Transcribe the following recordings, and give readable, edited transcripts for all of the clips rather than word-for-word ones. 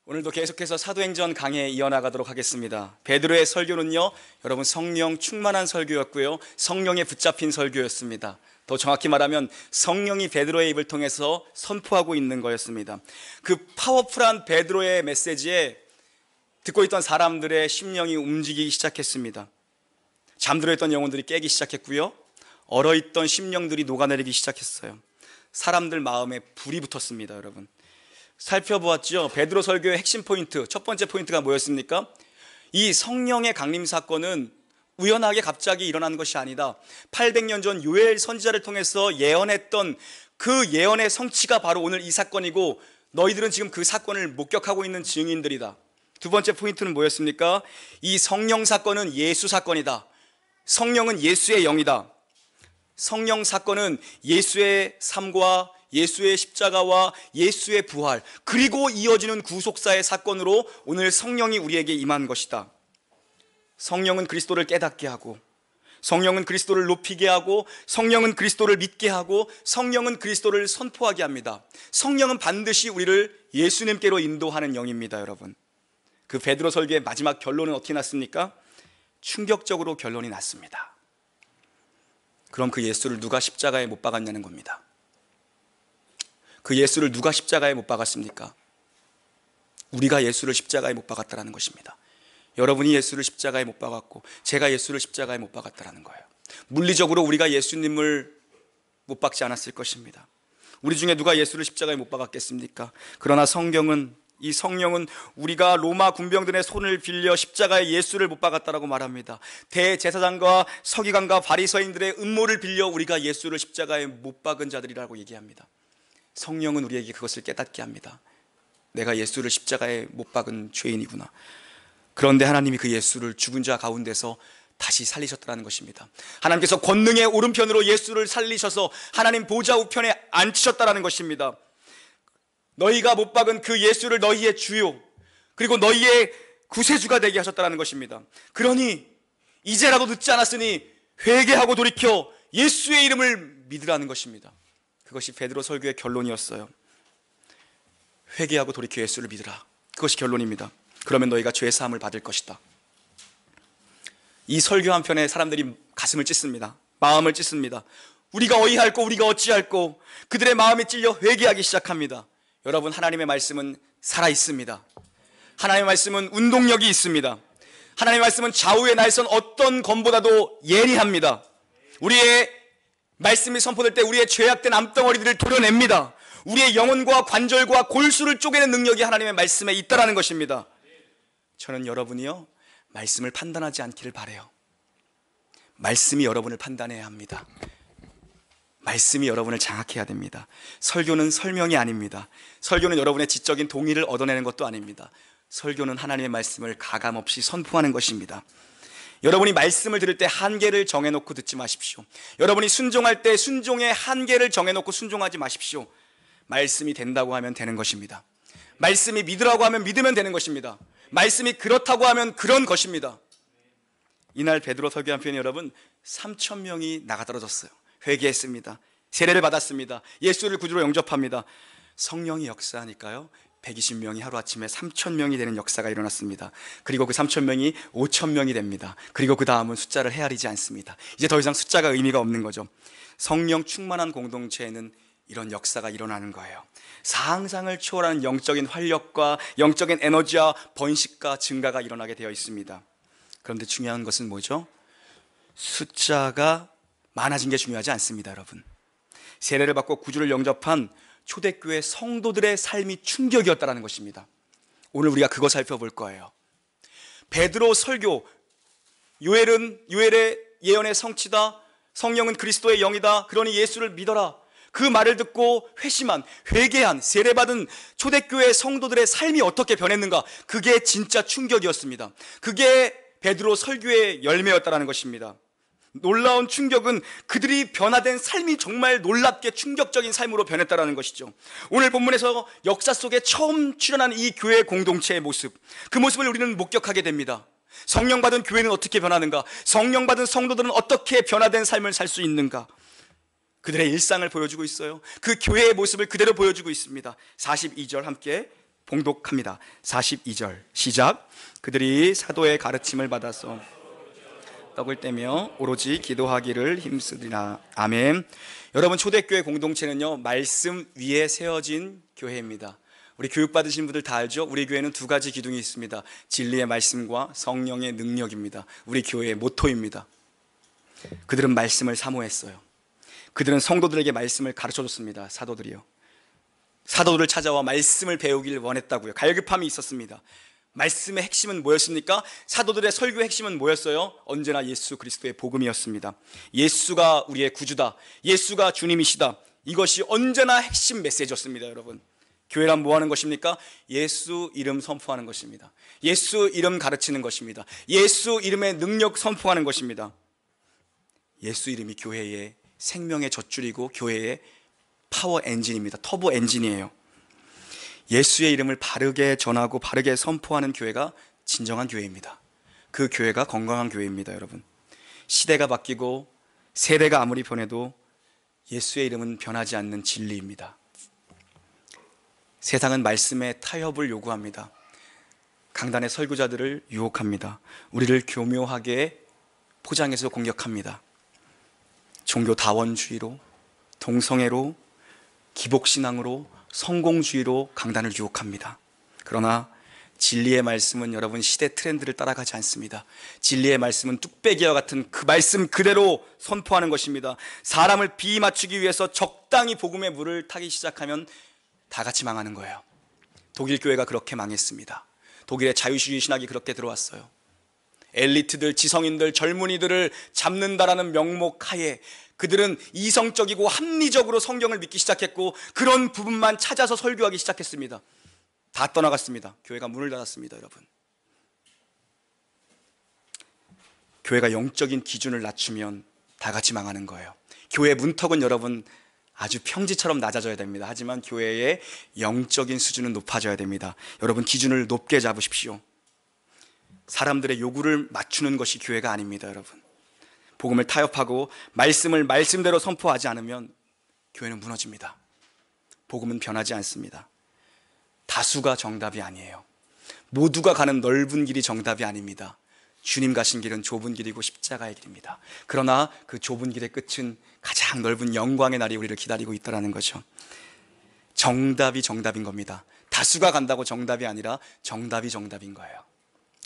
오늘도 계속해서 사도행전 강해 이어나가도록 하겠습니다. 베드로의 설교는요, 여러분 성령 충만한 설교였고요, 성령에 붙잡힌 설교였습니다. 더 정확히 말하면 성령이 베드로의 입을 통해서 선포하고 있는 거였습니다. 그 파워풀한 베드로의 메시지에 듣고 있던 사람들의 심령이 움직이기 시작했습니다. 잠들어 있던 영혼들이 깨기 시작했고요, 얼어있던 심령들이 녹아내리기 시작했어요. 사람들 마음에 불이 붙었습니다. 여러분, 살펴보았죠. 베드로 설교의 핵심 포인트, 첫 번째 포인트가 뭐였습니까? 이 성령의 강림 사건은 우연하게 갑자기 일어난 것이 아니다. 800년 전 요엘 선지자를 통해서 예언했던 그 예언의 성취가 바로 오늘 이 사건이고, 너희들은 지금 그 사건을 목격하고 있는 증인들이다. 두 번째 포인트는 뭐였습니까? 이 성령 사건은 예수 사건이다. 성령은 예수의 영이다. 성령 사건은 예수의 삶과 예수의 십자가와 예수의 부활, 그리고 이어지는 구속사의 사건으로 오늘 성령이 우리에게 임한 것이다. 성령은 그리스도를 깨닫게 하고, 성령은 그리스도를 높이게 하고, 성령은 그리스도를 믿게 하고, 성령은 그리스도를 선포하게 합니다. 성령은 반드시 우리를 예수님께로 인도하는 영입니다. 여러분, 그 베드로 설교의 마지막 결론은 어떻게 났습니까? 충격적으로 결론이 났습니다. 그럼 그 예수를 누가 십자가에 못 박았냐는 겁니다. 그 예수를 누가 십자가에 못 박았습니까? 우리가 예수를 십자가에 못 박았다는 것입니다. 여러분이 예수를 십자가에 못 박았고, 제가 예수를 십자가에 못 박았다는 거예요. 물리적으로 우리가 예수님을 못 박지 않았을 것입니다. 우리 중에 누가 예수를 십자가에 못 박았겠습니까? 그러나 이 성령은 우리가 로마 군병들의 손을 빌려 십자가에 예수를 못 박았다라고 말합니다. 대제사장과 서기관과 바리새인들의 음모를 빌려 우리가 예수를 십자가에 못 박은 자들이라고 얘기합니다. 성령은 우리에게 그것을 깨닫게 합니다. 내가 예수를 십자가에 못 박은 죄인이구나. 그런데 하나님이 그 예수를 죽은 자 가운데서 다시 살리셨다는 것입니다. 하나님께서 권능의 오른편으로 예수를 살리셔서 하나님 보좌 우편에 앉히셨다는 것입니다. 너희가 못 박은 그 예수를 너희의 주요, 그리고 너희의 구세주가 되게 하셨다는 것입니다. 그러니 이제라도 늦지 않았으니 회개하고 돌이켜 예수의 이름을 믿으라는 것입니다. 그것이 베드로 설교의 결론이었어요. 회개하고 돌이켜 예수를 믿으라. 그것이 결론입니다. 그러면 너희가 죄 사함을 받을 것이다. 이 설교 한편에 사람들이 가슴을 찢습니다. 마음을 찢습니다. 우리가 어이할꼬, 우리가 어찌할꼬. 그들의 마음이 찔려 회개하기 시작합니다. 여러분, 하나님의 말씀은 살아있습니다. 하나님의 말씀은 운동력이 있습니다. 하나님의 말씀은 좌우의 날선 어떤 검보다도 예리합니다. 우리의 말씀이 선포될 때 우리의 죄악된 암덩어리들을 도려냅니다. 우리의 영혼과 관절과 골수를 쪼개는 능력이 하나님의 말씀에 있다는 것입니다. 저는 여러분이요, 말씀을 판단하지 않기를 바라요. 말씀이 여러분을 판단해야 합니다. 말씀이 여러분을 장악해야 됩니다. 설교는 설명이 아닙니다. 설교는 여러분의 지적인 동의를 얻어내는 것도 아닙니다. 설교는 하나님의 말씀을 가감없이 선포하는 것입니다. 여러분이 말씀을 들을 때 한계를 정해놓고 듣지 마십시오. 여러분이 순종할 때 순종의 한계를 정해놓고 순종하지 마십시오. 말씀이 된다고 하면 되는 것입니다. 말씀이 믿으라고 하면 믿으면 되는 것입니다. 말씀이 그렇다고 하면 그런 것입니다. 이날 베드로 설교 한 편이 여러분 3,000명이 나가떨어졌어요. 회개했습니다. 세례를 받았습니다. 예수를 구주로 영접합니다. 성령이 역사하니까요, 120명이 하루아침에 3,000명이 되는 역사가 일어났습니다. 그리고 그 3,000명이 5,000명이 됩니다. 그리고 그 다음은 숫자를 헤아리지 않습니다. 이제 더 이상 숫자가 의미가 없는 거죠. 성령 충만한 공동체에는 이런 역사가 일어나는 거예요. 상상을 초월하는 영적인 활력과 영적인 에너지와 번식과 증가가 일어나게 되어 있습니다. 그런데 중요한 것은 뭐죠? 숫자가 많아진 게 중요하지 않습니다. 여러분, 세례를 받고 구주를 영접한 초대교회 성도들의 삶이 충격이었다는 것입니다. 오늘 우리가 그거 살펴볼 거예요. 베드로 설교, 요엘의 예언의 성취다, 성령은 그리스도의 영이다, 그러니 예수를 믿어라, 그 말을 듣고 회개한 세례받은 초대교회 성도들의 삶이 어떻게 변했는가, 그게 진짜 충격이었습니다. 그게 베드로 설교의 열매였다는 것입니다. 놀라운 충격은 그들이 변화된 삶이 정말 놀랍게 충격적인 삶으로 변했다는 것이죠. 오늘 본문에서 역사 속에 처음 출현한 이 교회 공동체의 모습, 그 모습을 우리는 목격하게 됩니다. 성령 받은 교회는 어떻게 변하는가, 성령 받은 성도들은 어떻게 변화된 삶을 살 수 있는가, 그들의 일상을 보여주고 있어요. 그 교회의 모습을 그대로 보여주고 있습니다. 42절 함께 봉독합니다. 42절 시작. 그들이 사도의 가르침을 받아서 떡을 떼며 오로지 기도하기를 힘쓰리라. 아멘. 여러분, 초대교회 공동체는요, 말씀 위에 세워진 교회입니다. 우리 교육받으신 분들 다 알죠? 우리 교회는 두 가지 기둥이 있습니다. 진리의 말씀과 성령의 능력입니다. 우리 교회의 모토입니다. 그들은 말씀을 사모했어요. 그들은 성도들에게 말씀을 가르쳐줬습니다. 사도들이요, 사도들을 찾아와 말씀을 배우길 원했다고요. 갈급함이 있었습니다. 말씀의 핵심은 뭐였습니까? 사도들의 설교의 핵심은 뭐였어요? 언제나 예수 그리스도의 복음이었습니다. 예수가 우리의 구주다, 예수가 주님이시다, 이것이 언제나 핵심 메시지였습니다. 여러분, 교회란 뭐 하는 것입니까? 예수 이름 선포하는 것입니다. 예수 이름 가르치는 것입니다. 예수 이름의 능력 선포하는 것입니다. 예수 이름이 교회의 생명의 젖줄이고 교회의 파워 엔진입니다. 터보 엔진이에요. 예수의 이름을 바르게 전하고 바르게 선포하는 교회가 진정한 교회입니다. 그 교회가 건강한 교회입니다. 여러분, 시대가 바뀌고 세대가 아무리 변해도 예수의 이름은 변하지 않는 진리입니다. 세상은 말씀의 타협을 요구합니다. 강단의 설교자들을 유혹합니다. 우리를 교묘하게 포장해서 공격합니다. 종교 다원주의로, 동성애로, 기복신앙으로, 성공주의로 강단을 유혹합니다. 그러나 진리의 말씀은 여러분, 시대 트렌드를 따라가지 않습니다. 진리의 말씀은 뚝배기와 같은 그 말씀 그대로 선포하는 것입니다. 사람을 비맞추기 위해서 적당히 복음의 물을 타기 시작하면 다 같이 망하는 거예요. 독일 교회가 그렇게 망했습니다. 독일의 자유주의 신학이 그렇게 들어왔어요. 엘리트들, 지성인들, 젊은이들을 잡는다라는 명목 하에 그들은 이성적이고 합리적으로 성경을 믿기 시작했고, 그런 부분만 찾아서 설교하기 시작했습니다. 다 떠나갔습니다. 교회가 문을 닫았습니다. 여러분, 교회가 영적인 기준을 낮추면 다 같이 망하는 거예요. 교회 문턱은 여러분 아주 평지처럼 낮아져야 됩니다. 하지만 교회의 영적인 수준은 높아져야 됩니다. 여러분, 기준을 높게 잡으십시오. 사람들의 요구를 맞추는 것이 교회가 아닙니다. 여러분, 복음을 타협하고 말씀을 말씀대로 선포하지 않으면 교회는 무너집니다. 복음은 변하지 않습니다. 다수가 정답이 아니에요. 모두가 가는 넓은 길이 정답이 아닙니다. 주님 가신 길은 좁은 길이고 십자가의 길입니다. 그러나 그 좁은 길의 끝은 가장 넓은 영광의 날이 우리를 기다리고 있다는 거죠. 정답이 정답인 겁니다. 다수가 간다고 정답이 아니라 정답이 정답인 거예요.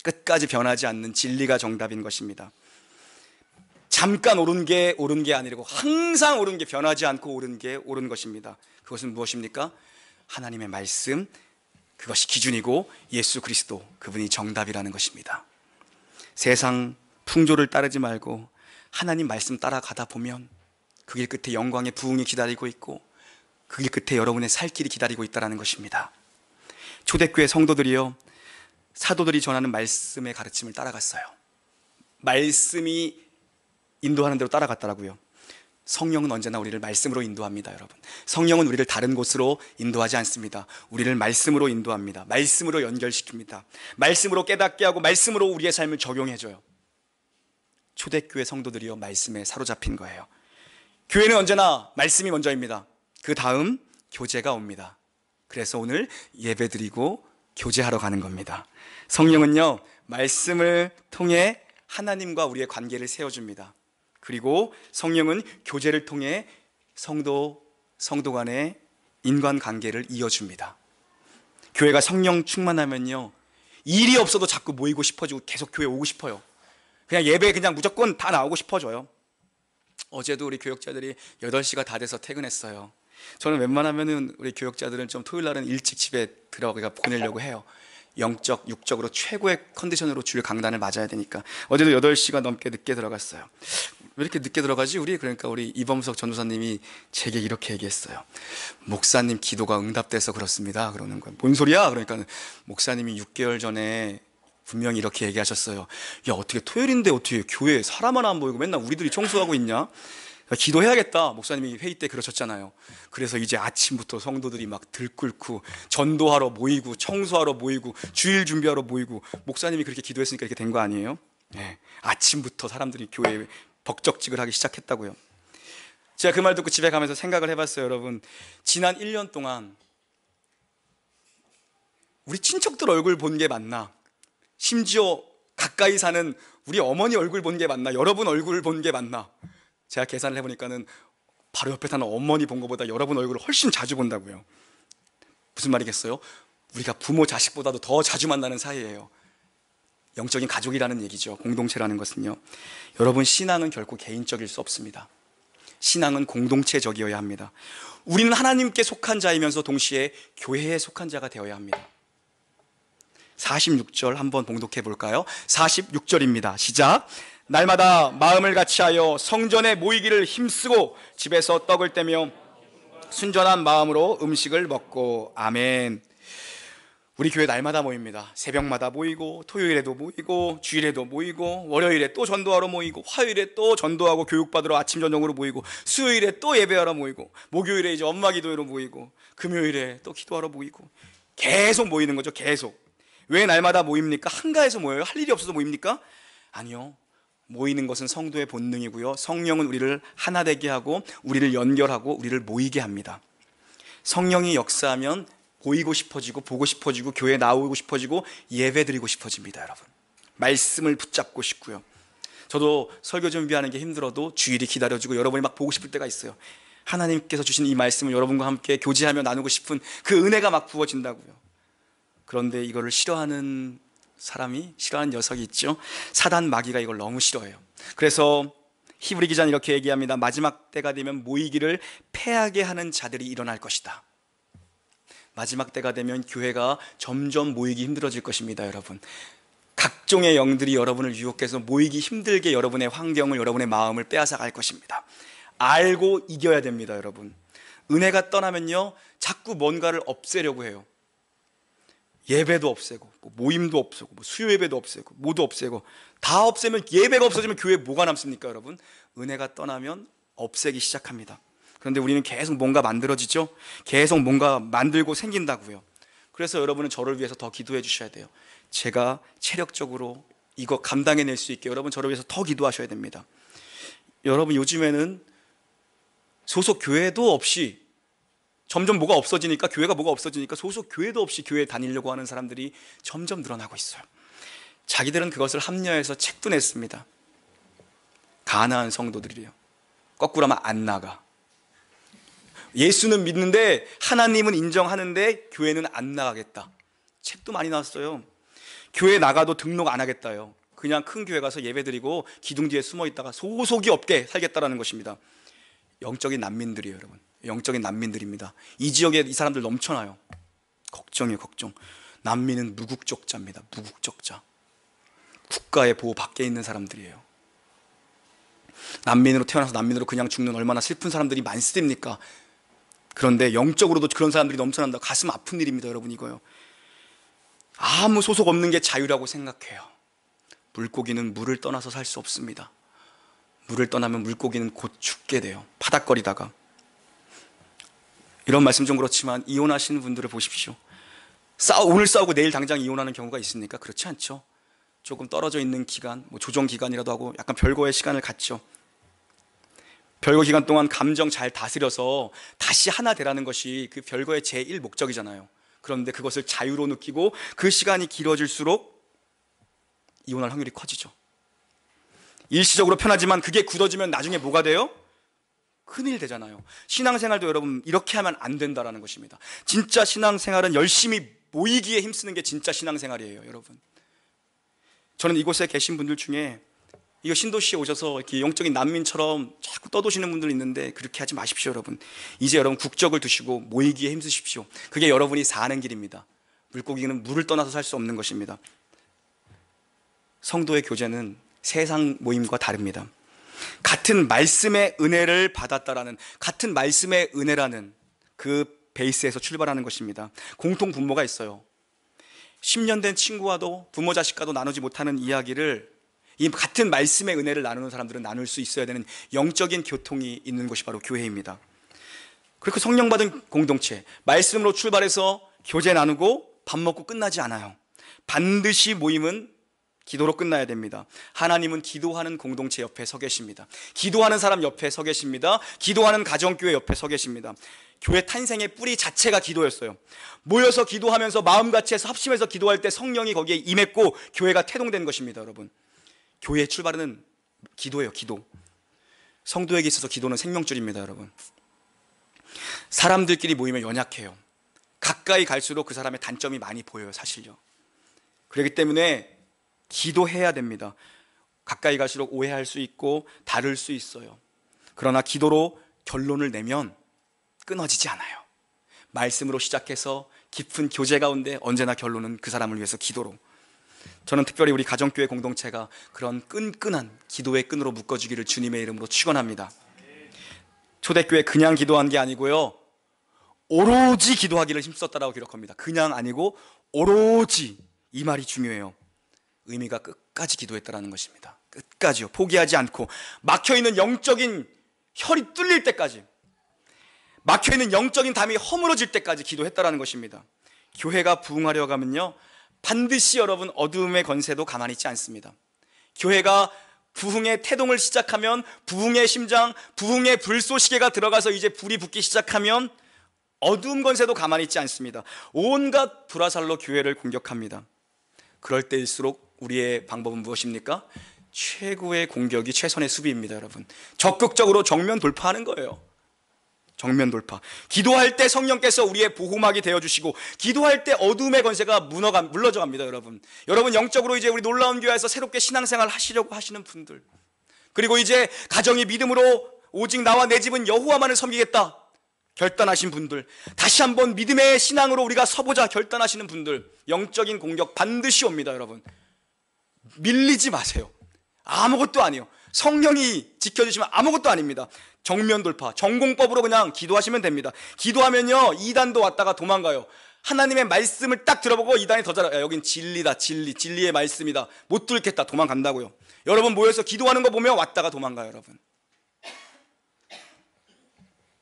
끝까지 변하지 않는 진리가 정답인 것입니다. 잠깐 옳은 게 옳은 게 아니고 항상 옳은 게, 변하지 않고 옳은 게 옳은 것입니다. 그것은 무엇입니까? 하나님의 말씀, 그것이 기준이고 예수 그리스도, 그분이 정답이라는 것입니다. 세상 풍조를 따르지 말고 하나님 말씀 따라가다 보면 그 길 끝에 영광의 부흥이 기다리고 있고 그 길 끝에 여러분의 살 길이 기다리고 있다는 것입니다. 초대교회 성도들이요, 사도들이 전하는 말씀의 가르침을 따라갔어요. 말씀이 인도하는 대로 따라갔더라고요. 성령은 언제나 우리를 말씀으로 인도합니다. 여러분, 성령은 우리를 다른 곳으로 인도하지 않습니다. 우리를 말씀으로 인도합니다. 말씀으로 연결시킵니다. 말씀으로 깨닫게 하고 말씀으로 우리의 삶을 적용해줘요. 초대교회 성도들이요, 말씀에 사로잡힌 거예요. 교회는 언제나 말씀이 먼저입니다. 그 다음 교제가 옵니다. 그래서 오늘 예배드리고 교제하러 가는 겁니다. 성령은요, 말씀을 통해 하나님과 우리의 관계를 세워줍니다. 그리고 성령은 교제를 통해 성도 간의 인간관계를 이어줍니다. 교회가 성령 충만하면요, 일이 없어도 자꾸 모이고 싶어지고 계속 교회 오고 싶어요. 그냥 예배 그냥 무조건 다 나오고 싶어져요. 어제도 우리 교역자들이 8시가 다 돼서 퇴근했어요. 저는 웬만하면은 우리 교역자들은 좀 토요일 날은 일찍 집에 들어가 보내려고 해요. 영적, 육적으로 최고의 컨디션으로 주일 강단을 맞아야 되니까. 어제도 8시가 넘게 늦게 들어갔어요. 왜 이렇게 늦게 들어가지 우리? 그러니까 우리 이범석 전도사님이 제게 이렇게 얘기했어요. 목사님 기도가 응답돼서 그렇습니다. 그러는 거예요. 뭔 소리야? 그러니까 목사님이 6개월 전에 분명히 이렇게 얘기하셨어요. 야, 어떻게 토요일인데 어떻게 교회에 사람 하나 안 보이고 맨날 우리들이 청소하고 있냐? 기도해야겠다. 목사님이 회의 때 그러셨잖아요. 그래서 이제 아침부터 성도들이 막 들끓고 전도하러 모이고 청소하러 모이고 주일 준비하러 모이고, 목사님이 그렇게 기도했으니까 이렇게 된 거 아니에요? 네. 아침부터 사람들이 교회에 벅적지근하기 시작했다고요. 제가 그 말 듣고 집에 가면서 생각을 해봤어요. 여러분, 지난 1년 동안 우리 친척들 얼굴 본 게 맞나? 심지어 가까이 사는 우리 어머니 얼굴 본 게 맞나? 여러분 얼굴 본 게 맞나? 제가 계산을 해보니까는 바로 옆에 사는 어머니 본 것보다 여러분 얼굴을 훨씬 자주 본다고요. 무슨 말이겠어요? 우리가 부모 자식보다도 더 자주 만나는 사이예요. 영적인 가족이라는 얘기죠. 공동체라는 것은요. 여러분, 신앙은 결코 개인적일 수 없습니다. 신앙은 공동체적이어야 합니다. 우리는 하나님께 속한 자이면서 동시에 교회에 속한 자가 되어야 합니다. 46절 한번 봉독해 볼까요? 46절입니다. 시작. 날마다 마음을 같이하여 성전에 모이기를 힘쓰고 집에서 떡을 떼며 순전한 마음으로 음식을 먹고. 아멘. 우리 교회 날마다 모입니다. 새벽마다 모이고, 토요일에도 모이고, 주일에도 모이고, 월요일에 또 전도하러 모이고, 화요일에 또 전도하고 교육받으러 아침 저녁으로 모이고, 수요일에 또 예배하러 모이고, 목요일에 이제 엄마 기도회로 모이고, 금요일에 또 기도하러 모이고, 계속 모이는 거죠. 계속. 왜 날마다 모입니까? 한가해서 모여요? 할 일이 없어서 모입니까? 아니요. 모이는 것은 성도의 본능이고요. 성령은 우리를 하나 되게 하고 우리를 연결하고 우리를 모이게 합니다. 성령이 역사하면 보이고 싶어지고 보고 싶어지고 교회에 나오고 싶어지고 예배 드리고 싶어집니다. 여러분, 말씀을 붙잡고 싶고요. 저도 설교 준비하는 게 힘들어도 주일이 기다려지고 여러분이 막 보고 싶을 때가 있어요. 하나님께서 주신 이 말씀을 여러분과 함께 교제하며 나누고 싶은 그 은혜가 막 부어진다고요. 그런데 이거를 싫어하는 사람이, 싫어하는 녀석이 있죠. 사단 마귀가 이걸 너무 싫어해요. 그래서 히브리 기자는 이렇게 얘기합니다. 마지막 때가 되면 모이기를 패하게 하는 자들이 일어날 것이다. 마지막 때가 되면 교회가 점점 모이기 힘들어질 것입니다. 여러분, 각종의 영들이 여러분을 유혹해서 모이기 힘들게 여러분의 환경을, 여러분의 마음을 빼앗아 갈 것입니다. 알고 이겨야 됩니다. 여러분, 은혜가 떠나면요 자꾸 뭔가를 없애려고 해요. 예배도 없애고, 모임도 없애고, 수요 예배도 없애고, 모두 없애고. 다 없애면, 예배가 없어지면 교회에 뭐가 남습니까? 여러분, 은혜가 떠나면 없애기 시작합니다. 그런데 우리는 계속 뭔가 만들어지죠. 계속 뭔가 만들고 생긴다고요. 그래서 여러분은 저를 위해서 더 기도해 주셔야 돼요. 제가 체력적으로 이거 감당해낼 수 있게 여러분 저를 위해서 더 기도하셔야 됩니다. 여러분, 요즘에는 소속 교회도 없이, 점점 뭐가 없어지니까, 교회가 뭐가 없어지니까 소속 교회도 없이 교회에 다니려고 하는 사람들이 점점 늘어나고 있어요. 자기들은 그것을 합리화해서 책도 냈습니다. 가난한 성도들이래요. 거꾸로 하면 안 나가. 예수는 믿는데 하나님은 인정하는데 교회는 안 나가겠다. 책도 많이 나왔어요. 교회 나가도 등록 안 하겠다요. 그냥 큰 교회 가서 예배드리고 기둥 뒤에 숨어 있다가 소속이 없게 살겠다라는 것입니다. 영적인 난민들이에요. 여러분, 영적인 난민들입니다. 이 지역에 이 사람들 넘쳐나요. 걱정이에요. 걱정. 난민은 무국적자입니다. 무국적자. 국가의 보호 밖에 있는 사람들이에요. 난민으로 태어나서 난민으로 그냥 죽는 얼마나 슬픈 사람들이 많습니까? 그런데 영적으로도 그런 사람들이 넘쳐난다. 가슴 아픈 일입니다. 여러분, 이거요. 아무 소속 없는 게 자유라고 생각해요. 물고기는 물을 떠나서 살 수 없습니다. 물을 떠나면 물고기는 곧 죽게 돼요. 파닥거리다가. 이런 말씀 좀 그렇지만 이혼하시는 분들을 보십시오. 오늘 싸우고 내일 당장 이혼하는 경우가 있습니까? 그렇지 않죠. 조금 떨어져 있는 기간, 조정 기간이라도 하고 약간 별거의 시간을 갖죠. 별거 기간 동안 감정 잘 다스려서 다시 하나 되라는 것이 그 별거의 제1 목적이잖아요. 그런데 그것을 자유로 느끼고 그 시간이 길어질수록 이혼할 확률이 커지죠. 일시적으로 편하지만 그게 굳어지면 나중에 뭐가 돼요? 큰일 되잖아요. 신앙생활도 여러분 이렇게 하면 안 된다는 것입니다. 진짜 신앙생활은 열심히 모이기에 힘쓰는 게 진짜 신앙생활이에요. 여러분, 저는 이곳에 계신 분들 중에 이거 신도시에 오셔서 이렇게 영적인 난민처럼 자꾸 떠도시는 분들 있는데 그렇게 하지 마십시오. 여러분, 이제 여러분 국적을 두시고 모이기에 힘쓰십시오. 그게 여러분이 사는 길입니다. 물고기는 물을 떠나서 살 수 없는 것입니다. 성도의 교제는 세상 모임과 다릅니다. 같은 말씀의 은혜를 받았다라는, 같은 말씀의 은혜라는 그 베이스에서 출발하는 것입니다. 공통 분모가 있어요. 10년 된 친구와도 부모 자식과도 나누지 못하는 이야기를 이 같은 말씀의 은혜를 나누는 사람들은 나눌 수 있어야 되는 영적인 교통이 있는 곳이 바로 교회입니다. 그리고 성령 받은 공동체, 말씀으로 출발해서 교제 나누고 밥 먹고 끝나지 않아요. 반드시 모임은 기도로 끝나야 됩니다. 하나님은 기도하는 공동체 옆에 서 계십니다. 기도하는 사람 옆에 서 계십니다. 기도하는 가정교회 옆에 서 계십니다. 교회 탄생의 뿌리 자체가 기도였어요. 모여서 기도하면서 마음같이 해서 합심해서 기도할 때 성령이 거기에 임했고 교회가 태동된 것입니다. 여러분, 교회의 출발은 기도예요. 기도. 성도에게 있어서 기도는 생명줄입니다. 여러분, 사람들끼리 모이면 연약해요. 가까이 갈수록 그 사람의 단점이 많이 보여요. 사실요. 그렇기 때문에 기도해야 됩니다. 가까이 갈수록 오해할 수 있고 다를 수 있어요. 그러나 기도로 결론을 내면 끊어지지 않아요. 말씀으로 시작해서 깊은 교제 가운데 언제나 결론은 그 사람을 위해서 기도로. 저는 특별히 우리 가정교회 공동체가 그런 끈끈한 기도의 끈으로 묶어주기를 주님의 이름으로 축원합니다. 초대교회 그냥 기도한 게 아니고요, 오로지 기도하기를 힘썼다라고 기록합니다. 그냥 아니고 오로지, 이 말이 중요해요. 의미가 끝까지 기도했다라는 것입니다. 끝까지요. 포기하지 않고 막혀있는 영적인 혈이 뚫릴 때까지, 막혀있는 영적인 담이 허물어질 때까지 기도했다라는 것입니다. 교회가 부흥하려 가면요, 반드시 여러분 어두움의 권세도 가만히 있지 않습니다. 교회가 부흥의 태동을 시작하면, 부흥의 심장, 부흥의 불쏘시개가 들어가서 이제 불이 붙기 시작하면 어두운 권세도 가만히 있지 않습니다. 온갖 불화살로 교회를 공격합니다. 그럴 때일수록 우리의 방법은 무엇입니까? 최고의 공격이 최선의 수비입니다. 여러분, 적극적으로 정면 돌파하는 거예요. 정면 돌파. 기도할 때 성령께서 우리의 보호막이 되어주시고, 기도할 때 어둠의 권세가 물러져 갑니다. 여러분 영적으로 이제 우리 놀라운 교회에서 새롭게 신앙생활 하시려고 하시는 분들, 그리고 이제 가정이 믿음으로 오직 나와 내 집은 여호와만을 섬기겠다 결단하신 분들, 다시 한번 믿음의 신앙으로 우리가 서보자 결단하시는 분들, 영적인 공격 반드시 옵니다. 여러분, 밀리지 마세요. 아무것도 아니에요. 성령이 지켜주시면 아무것도 아닙니다. 정면 돌파, 전공법으로 그냥 기도하시면 됩니다. 기도하면요, 이단도 왔다가 도망가요. 하나님의 말씀을 딱 들어보고 이단이 더 잘해요. 여긴 진리다, 진리의 말씀이다, 못 뚫겠다, 도망간다고요. 여러분 모여서 기도하는 거 보면 왔다가 도망가요. 여러분,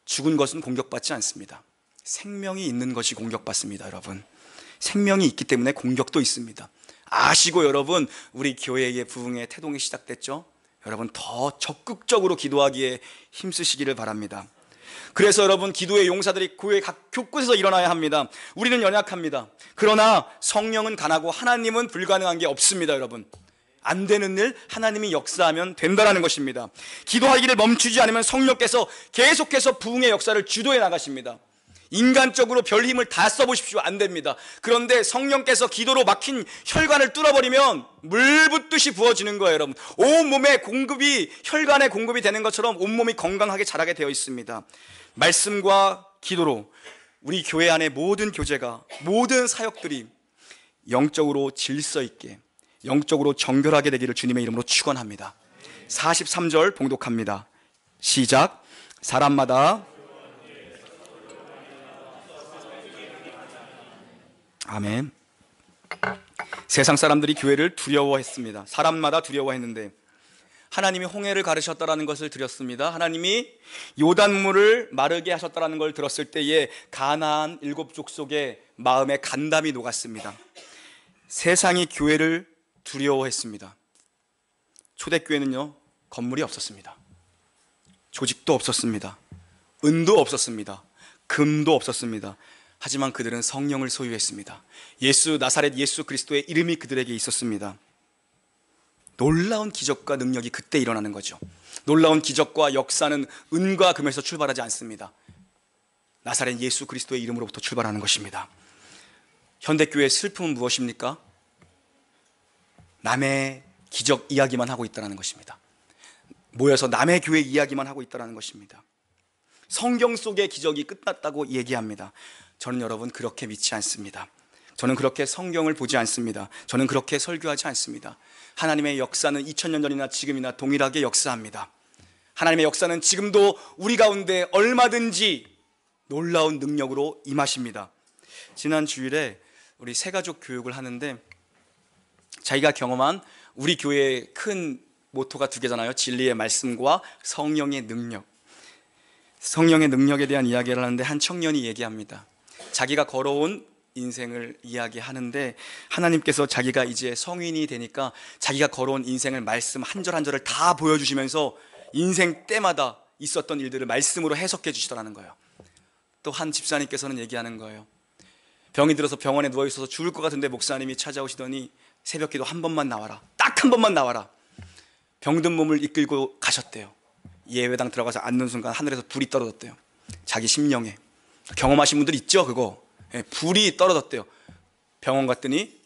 죽은 것은 공격받지 않습니다. 생명이 있는 것이 공격받습니다. 여러분, 생명이 있기 때문에 공격도 있습니다. 아시고 여러분, 우리 교회의 부흥의 태동이 시작됐죠? 여러분, 더 적극적으로 기도하기에 힘쓰시기를 바랍니다. 그래서 여러분, 기도의 용사들이 교회 각 곳곳에서 일어나야 합니다. 우리는 연약합니다. 그러나 성령은 가나고 하나님은 불가능한 게 없습니다. 여러분, 안 되는 일 하나님이 역사하면 된다는 것입니다. 기도하기를 멈추지 않으면 성령께서 계속해서 부흥의 역사를 주도해 나가십니다. 인간적으로 별 힘을 다 써보십시오. 안 됩니다. 그런데 성령께서 기도로 막힌 혈관을 뚫어버리면 물 붓듯이 부어지는 거예요. 여러분, 온몸에 공급이, 혈관에 공급이 되는 것처럼 온몸이 건강하게 자라게 되어 있습니다. 말씀과 기도로 우리 교회 안의 모든 교제가, 모든 사역들이 영적으로 질서 있게, 영적으로 정결하게 되기를 주님의 이름으로 축원합니다. 43절 봉독합니다. 시작. 사람마다, 아멘. 세상 사람들이 교회를 두려워했습니다. 사람마다 두려워했는데 하나님이 홍해를 가르셨다라는 것을 들었습니다. 하나님이 요단물을 마르게 하셨다라는 걸 들었을 때에 가나안 7족속의 마음에 간담이 녹았습니다. 세상이 교회를 두려워했습니다. 초대교회는요, 건물이 없었습니다. 조직도 없었습니다. 은도 없었습니다. 금도 없었습니다. 하지만 그들은 성령을 소유했습니다. 나사렛 예수 그리스도의 이름이 그들에게 있었습니다. 놀라운 기적과 능력이 그때 일어나는 거죠. 놀라운 기적과 역사는 은과 금에서 출발하지 않습니다. 나사렛 예수 그리스도의 이름으로부터 출발하는 것입니다. 현대교회의 슬픔은 무엇입니까? 남의 기적 이야기만 하고 있다는 것입니다. 모여서 남의 교회 이야기만 하고 있다는 것입니다. 성경 속의 기적이 끝났다고 얘기합니다. 저는 여러분 그렇게 믿지 않습니다. 저는 그렇게 성경을 보지 않습니다. 저는 그렇게 설교하지 않습니다. 하나님의 역사는 2000년 전이나 지금이나 동일하게 역사합니다. 하나님의 역사는 지금도 우리 가운데 얼마든지 놀라운 능력으로 임하십니다. 지난 주일에 우리 새가족 교육을 하는데 자기가 경험한, 우리 교회의 큰 모토가 2개잖아요. 진리의 말씀과 성령의 능력. 성령의 능력에 대한 이야기를 하는데 한 청년이 얘기합니다. 자기가 걸어온 인생을 이야기하는데 하나님께서 자기가 이제 성인이 되니까 자기가 걸어온 인생을 말씀 한 절 한 절을 다 보여주시면서 인생 때마다 있었던 일들을 말씀으로 해석해 주시더라는 거예요. 또 한 집사님께서는 얘기하는 거예요. 병이 들어서 병원에 누워있어서 죽을 것 같은데 목사님이 찾아오시더니 새벽기도 한 번만 나와라, 딱 한 번만 나와라. 병든 몸을 이끌고 가셨대요. 예배당 들어가서 앉는 순간 하늘에서 불이 떨어졌대요. 자기 심령에. 경험하신 분들 있죠, 그거. 불이 떨어졌대요. 병원 갔더니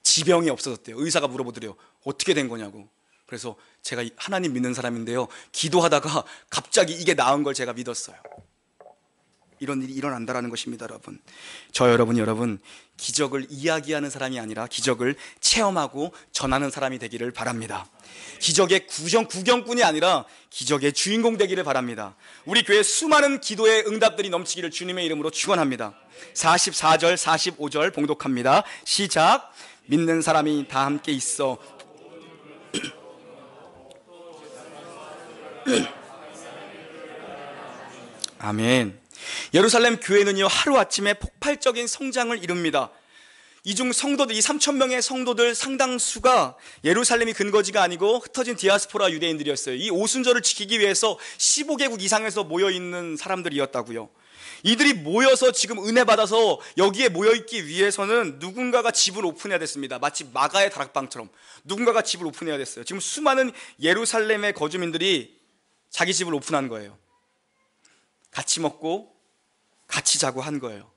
지병이 없어졌대요. 의사가 물어보더래요. 어떻게 된 거냐고. 그래서 제가 하나님 믿는 사람인데요, 기도하다가 갑자기 이게 나은 걸 제가 믿었어요. 이런 일이 일어난다라는 것입니다. 여러분, 기적을 이야기하는 사람이 아니라 기적을 체험하고 전하는 사람이 되기를 바랍니다. 기적의 구경꾼이 아니라 기적의 주인공 되기를 바랍니다. 우리 교회 수많은 기도의 응답들이 넘치기를 주님의 이름으로 축원합니다. 44절 45절 봉독합니다. 시작. 믿는 사람이 다 함께 있어 아멘. 예루살렘 교회는요, 하루아침에 폭발적인 성장을 이룹니다. 이중 성도들, 이 3,000명의 성도들 상당수가 예루살렘이 근거지가 아니고 흩어진 디아스포라 유대인들이었어요. 이 오순절을 지키기 위해서 15개국 이상에서 모여있는 사람들이었다고요. 이들이 모여서 지금 은혜 받아서 여기에 모여있기 위해서는 누군가가 집을 오픈해야 됐습니다. 마치 마가의 다락방처럼 누군가가 집을 오픈해야 됐어요. 지금 수많은 예루살렘의 거주민들이 자기 집을 오픈한 거예요. 같이 먹고 같이 자고 한 거예요.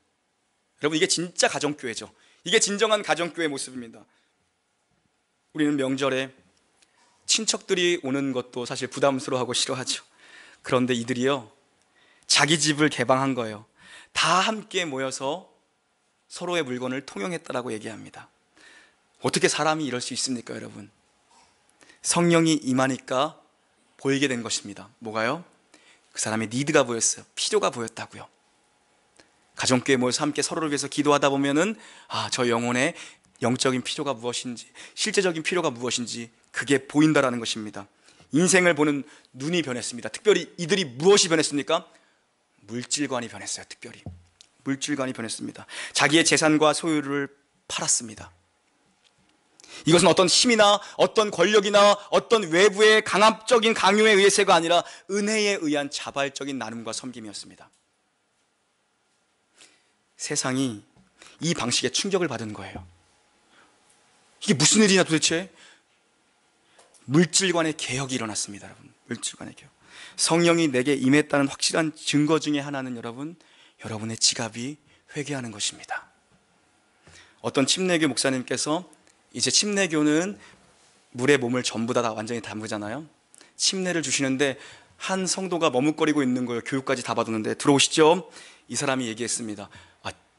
여러분, 이게 진짜 가정교회죠. 이게 진정한 가정교회 모습입니다. 우리는 명절에 친척들이 오는 것도 사실 부담스러워하고 싫어하죠. 그런데 이들이요, 자기 집을 개방한 거예요. 다 함께 모여서 서로의 물건을 통용했다라고 얘기합니다. 어떻게 사람이 이럴 수 있습니까, 여러분? 성령이 임하니까 보이게 된 것입니다. 뭐가요? 그 사람의 니드가 보였어요. 필요가 보였다고요. 가정교회 모여서 함께 서로를 위해서 기도하다 보면은 저 영혼의 영적인 필요가 무엇인지, 실제적인 필요가 무엇인지 그게 보인다라는 것입니다. 인생을 보는 눈이 변했습니다. 특별히 이들이 무엇이 변했습니까? 물질관이 변했어요. 특별히 물질관이 변했습니다. 자기의 재산과 소유를 팔았습니다. 이것은 어떤 힘이나 어떤 권력이나 어떤 외부의 강압적인 강요에 의해서가 아니라 은혜에 의한 자발적인 나눔과 섬김이었습니다. 세상이 이 방식에 충격을 받은 거예요. 이게 무슨 일이냐 도대체? 물질관의 개혁이 일어났습니다. 여러분, 물질관의 개혁. 성령이 내게 임했다는 확실한 증거 중에 하나는 여러분의 지갑이 회개하는 것입니다. 어떤 침례교 목사님께서 이제 침례교는 물에 몸을 전부 다 완전히 담그잖아요. 침례를 주시는데 한 성도가 머뭇거리고 있는 거예요. 교육까지 다 받았는데 들어오시죠. 이 사람이 얘기했습니다.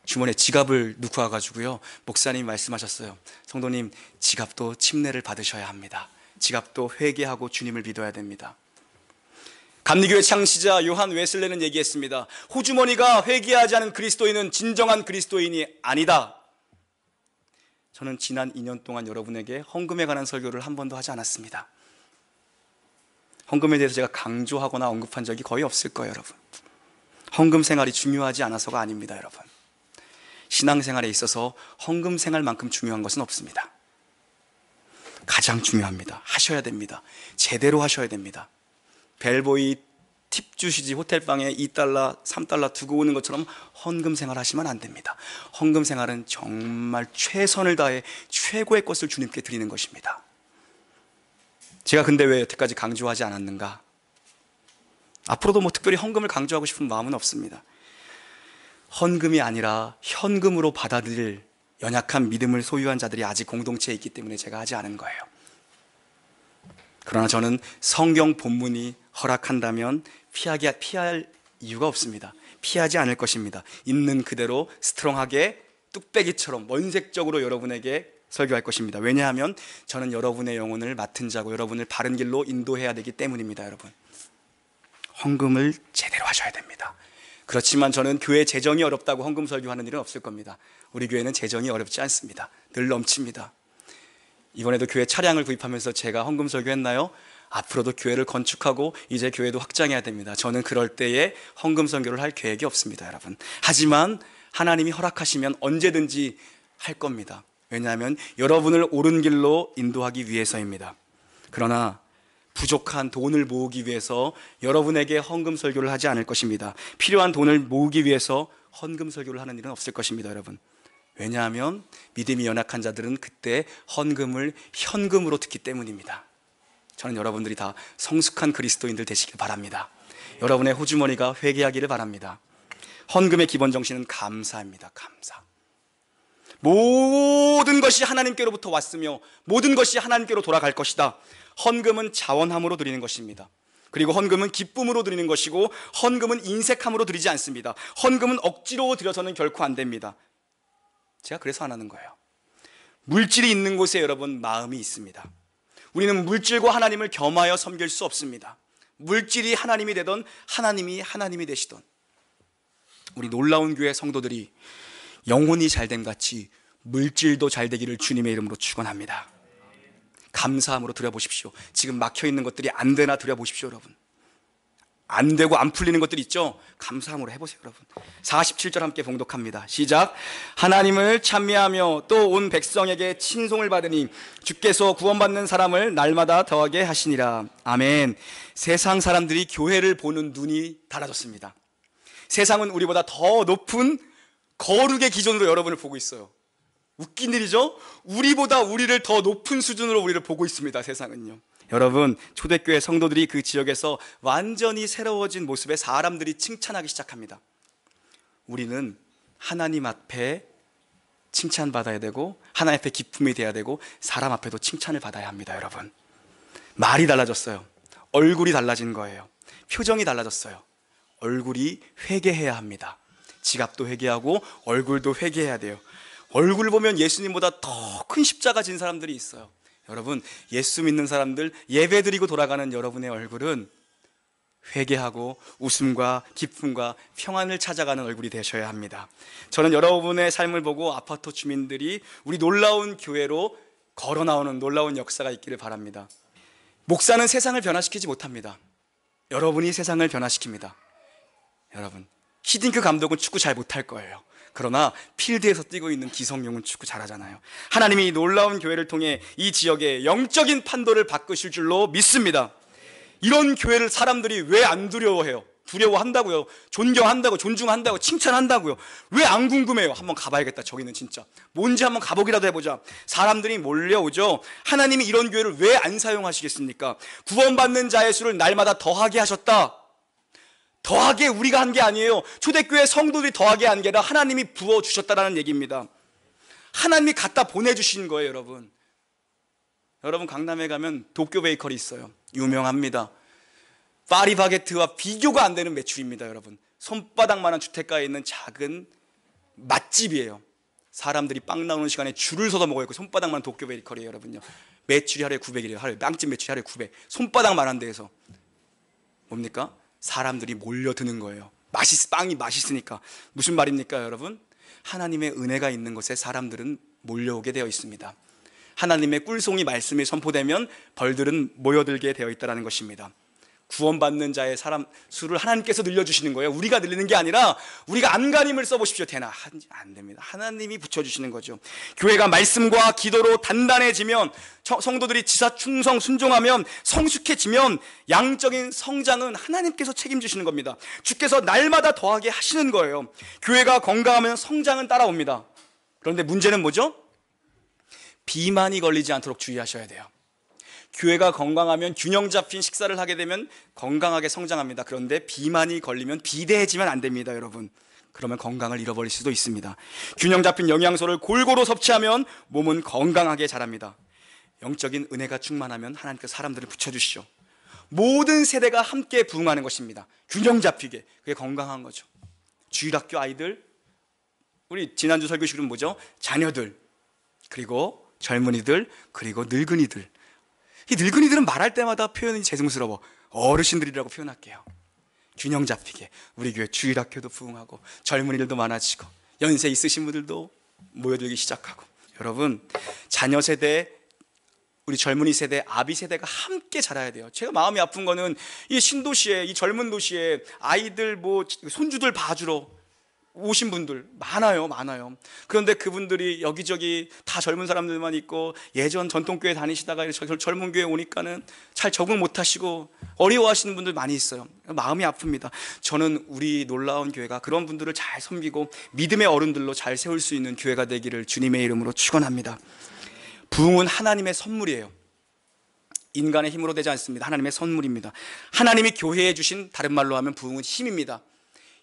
주머니에 지갑을 넣고 와가지고요, 목사님이 말씀하셨어요. 성도님, 지갑도 침례를 받으셔야 합니다. 지갑도 회개하고 주님을 믿어야 됩니다. 감리교회 창시자 요한 웨슬레는 얘기했습니다. 호주머니가 회개하지 않은 그리스도인은 진정한 그리스도인이 아니다. 저는 지난 2년 동안 여러분에게 헌금에 관한 설교를 한 번도 하지 않았습니다. 헌금에 대해서 제가 강조하거나 언급한 적이 거의 없을 거예요, 여러분. 헌금 생활이 중요하지 않아서가 아닙니다, 여러분. 신앙생활에 있어서 헌금 생활만큼 중요한 것은 없습니다. 가장 중요합니다. 하셔야 됩니다. 제대로 하셔야 됩니다. 벨보이 팁 주시지 호텔방에 2달러, 3달러 두고 오는 것처럼 헌금 생활 하시면 안 됩니다. 헌금 생활은 정말 최선을 다해 최고의 것을 주님께 드리는 것입니다. 제가 근데 왜 여태까지 강조하지 않았는가? 앞으로도 특별히 헌금을 강조하고 싶은 마음은 없습니다. 헌금이 아니라 현금으로 받아들일 연약한 믿음을 소유한 자들이 아직 공동체에 있기 때문에 제가 하지 않은 거예요. 그러나 저는 성경 본문이 허락한다면 피할 이유가 없습니다. 피하지 않을 것입니다. 있는 그대로 스트롱하게 뚝배기처럼 원색적으로 여러분에게 설교할 것입니다. 왜냐하면 저는 여러분의 영혼을 맡은 자고 여러분을 바른 길로 인도해야 되기 때문입니다. 여러분, 헌금을 제대로 하셔야 됩니다. 그렇지만 저는 교회 재정이 어렵다고 헌금 설교하는 일은 없을 겁니다. 우리 교회는 재정이 어렵지 않습니다. 늘 넘칩니다. 이번에도 교회 차량을 구입하면서 제가 헌금 설교했나요? 앞으로도 교회를 건축하고 이제 교회도 확장해야 됩니다. 저는 그럴 때에 헌금 선교를 할 계획이 없습니다, 여러분. 하지만 하나님이 허락하시면 언제든지 할 겁니다. 왜냐하면 여러분을 옳은 길로 인도하기 위해서입니다. 그러나 부족한 돈을 모으기 위해서 여러분에게 헌금 설교를 하지 않을 것입니다. 필요한 돈을 모으기 위해서 헌금 설교를 하는 일은 없을 것입니다, 여러분. 왜냐하면 믿음이 연약한 자들은 그때 헌금을 현금으로 듣기 때문입니다. 저는 여러분들이 다 성숙한 그리스도인들 되시길 바랍니다. 여러분의 호주머니가 회개하기를 바랍니다. 헌금의 기본 정신은 감사입니다. 감사. 모든 것이 하나님께로부터 왔으며 모든 것이 하나님께로 돌아갈 것이다. 헌금은 자원함으로 드리는 것입니다. 그리고 헌금은 기쁨으로 드리는 것이고 헌금은 인색함으로 드리지 않습니다. 헌금은 억지로 드려서는 결코 안 됩니다. 제가 그래서 안 하는 거예요. 물질이 있는 곳에 여러분 마음이 있습니다. 우리는 물질과 하나님을 겸하여 섬길 수 없습니다. 물질이 하나님이 되던 하나님이 되시던 우리 놀라운 교회 성도들이 영혼이 잘됨 같이 물질도 잘 되기를 주님의 이름으로 축원합니다. 감사함으로 드려보십시오. 지금 막혀있는 것들이 안 되나 드려보십시오, 여러분. 안 되고 안 풀리는 것들 있죠? 감사함으로 해보세요, 여러분. 47절 함께 봉독합니다. 시작. 하나님을 찬미하며 또 온 백성에게 친송을 받으니 주께서 구원받는 사람을 날마다 더하게 하시니라. 아멘. 세상 사람들이 교회를 보는 눈이 달라졌습니다. 세상은 우리보다 더 높은 거룩의 기준으로 여러분을 보고 있어요. 웃긴 일이죠? 우리보다 우리를 더 높은 수준으로 우리를 보고 있습니다, 세상은요. 여러분, 초대교회 성도들이 그 지역에서 완전히 새로워진 모습에 사람들이 칭찬하기 시작합니다. 우리는 하나님 앞에 칭찬받아야 되고 하나님 앞에 기쁨이 돼야 되고 사람 앞에도 칭찬을 받아야 합니다, 여러분. 말이 달라졌어요. 얼굴이 달라진 거예요. 표정이 달라졌어요. 얼굴이 회개해야 합니다. 지갑도 회개하고 얼굴도 회개해야 돼요. 얼굴을 보면 예수님보다 더 큰 십자가 진 사람들이 있어요. 여러분, 예수 믿는 사람들, 예배드리고 돌아가는 여러분의 얼굴은 회개하고 웃음과 기쁨과 평안을 찾아가는 얼굴이 되셔야 합니다. 저는 여러분의 삶을 보고 아파트 주민들이 우리 놀라운 교회로 걸어 나오는 놀라운 역사가 있기를 바랍니다. 목사는 세상을 변화시키지 못합니다. 여러분이 세상을 변화시킵니다. 여러분, 히딩크 감독은 축구 잘 못할 거예요. 그러나 필드에서 뛰고 있는 기성용은 축구 잘하잖아요. 하나님이 놀라운 교회를 통해 이 지역에 영적인 판도를 바꾸실 줄로 믿습니다. 이런 교회를 사람들이 왜 안 두려워해요? 두려워한다고요. 존경한다고, 존중한다고, 칭찬한다고요. 왜 안 궁금해요? 한번 가봐야겠다. 저기는 진짜 뭔지 한번 가보기라도 해보자. 사람들이 몰려오죠. 하나님이 이런 교회를 왜 안 사용하시겠습니까? 구원받는 자의 수를 날마다 더하게 하셨다. 더하게 우리가 한 게 아니에요. 초대교회 성도들이 더하게 한 게 아니라 하나님이 부어주셨다는 얘기입니다. 하나님이 갖다 보내주신 거예요, 여러분. 여러분, 강남에 가면 도쿄 베이커리 있어요. 유명합니다. 파리바게트와 비교가 안 되는 매출입니다, 여러분. 손바닥만한 주택가에 있는 작은 맛집이에요. 사람들이 빵 나오는 시간에 줄을 서서 먹어요. 그 손바닥만한 도쿄 베이커리예요, 여러분요. 매출이 하루에 900이래요. 하루에 빵집 매출이 하루에 900. 손바닥만한 데에서 뭡니까? 사람들이 몰려드는 거예요. 빵이 맛있으니까. 무슨 말입니까, 여러분? 하나님의 은혜가 있는 곳에 사람들은 몰려오게 되어 있습니다. 하나님의 꿀송이 말씀이 선포되면 벌들은 모여들게 되어 있다는 것입니다. 구원받는 자의 사람 수를 하나님께서 늘려주시는 거예요. 우리가 늘리는 게 아니라 우리가 안간힘을 써보십시오. 되나? 안 됩니다. 하나님이 붙여주시는 거죠. 교회가 말씀과 기도로 단단해지면, 성도들이 지사 충성 순종하면, 성숙해지면 양적인 성장은 하나님께서 책임지시는 겁니다. 주께서 날마다 더하게 하시는 거예요. 교회가 건강하면 성장은 따라옵니다. 그런데 문제는 뭐죠? 비만이 걸리지 않도록 주의하셔야 돼요. 교회가 건강하면 균형 잡힌 식사를 하게 되면 건강하게 성장합니다. 그런데 비만이 걸리면 비대해지면 안 됩니다, 여러분. 그러면 건강을 잃어버릴 수도 있습니다. 균형 잡힌 영양소를 골고루 섭취하면 몸은 건강하게 자랍니다. 영적인 은혜가 충만하면 하나님께서 사람들을 붙여주시죠. 모든 세대가 함께 부흥하는 것입니다. 균형 잡히게. 그게 건강한 거죠. 주일학교 아이들, 우리 지난주 설교식은 뭐죠? 자녀들, 그리고 젊은이들, 그리고 늙은이들. 이 늙은이들은 말할 때마다 표현이 죄송스러워. 어르신들이라고 표현할게요. 균형 잡히게 우리 교회 주일학교도 부흥하고 젊은이들도 많아지고 연세 있으신 분들도 모여들기 시작하고. 여러분, 자녀 세대, 우리 젊은이 세대, 아비 세대가 함께 자라야 돼요. 제가 마음이 아픈 거는 이 신도시에, 이 젊은 도시에 아이들 손주들 봐주러 오신 분들 많아요. 그런데 그분들이 여기저기 다 젊은 사람들만 있고, 예전 전통교회 다니시다가 젊은 교회 오니까는 잘 적응 못하시고 어려워하시는 분들 많이 있어요. 마음이 아픕니다. 저는 우리 놀라운 교회가 그런 분들을 잘 섬기고 믿음의 어른들로 잘 세울 수 있는 교회가 되기를 주님의 이름으로 축원합니다. 부흥은 하나님의 선물이에요. 인간의 힘으로 되지 않습니다. 하나님의 선물입니다. 하나님이 교회에 주신, 다른 말로 하면 부흥은 힘입니다.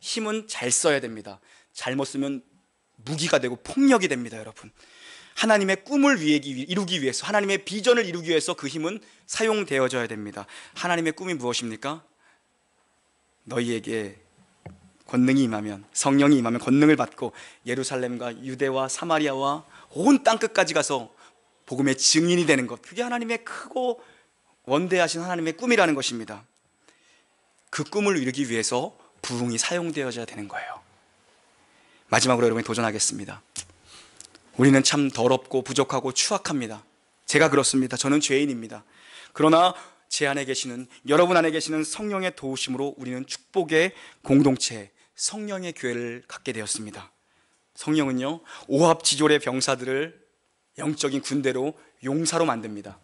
힘은 잘 써야 됩니다. 잘못 쓰면 무기가 되고 폭력이 됩니다. 여러분, 하나님의 꿈을 이루기 위해서, 하나님의 비전을 이루기 위해서 그 힘은 사용되어져야 됩니다. 하나님의 꿈이 무엇입니까? 너희에게 권능이 임하면, 성령이 임하면 권능을 받고 예루살렘과 유대와 사마리아와 온 땅끝까지 가서 복음의 증인이 되는 것, 그게 하나님의 크고 원대하신 하나님의 꿈이라는 것입니다. 그 꿈을 이루기 위해서 부흥이 사용되어져야 되는 거예요. 마지막으로 여러분이 도전하겠습니다. 우리는 참 더럽고 부족하고 추악합니다. 제가 그렇습니다. 저는 죄인입니다. 그러나 제 안에 계시는, 여러분 안에 계시는 성령의 도우심으로 우리는 축복의 공동체, 성령의 교회를 갖게 되었습니다. 성령은요, 오합지졸의 병사들을 영적인 군대로, 용사로 만듭니다.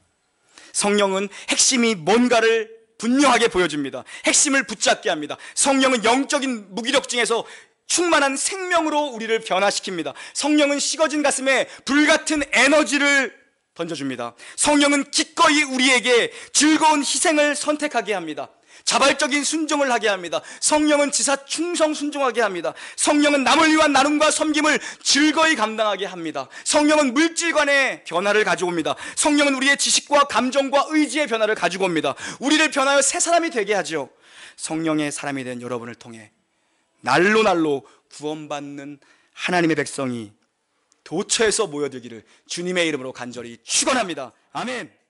성령은 핵심이 뭔가를 분명하게 보여줍니다. 핵심을 붙잡게 합니다. 성령은 영적인 무기력증에서 충만한 생명으로 우리를 변화시킵니다. 성령은 식어진 가슴에 불같은 에너지를 던져줍니다. 성령은 기꺼이 우리에게 즐거운 희생을 선택하게 합니다. 자발적인 순종을 하게 합니다. 성령은 지사 충성 순종하게 합니다. 성령은 남을 위한 나눔과 섬김을 즐거이 감당하게 합니다. 성령은 물질관의 변화를 가져옵니다. 성령은 우리의 지식과 감정과 의지의 변화를 가지고 옵니다. 우리를 변하여 새 사람이 되게 하죠. 성령의 사람이 된 여러분을 통해 날로 구원받는 하나님의 백성이 도처에서 모여들기를 주님의 이름으로 간절히 축원합니다. 아멘.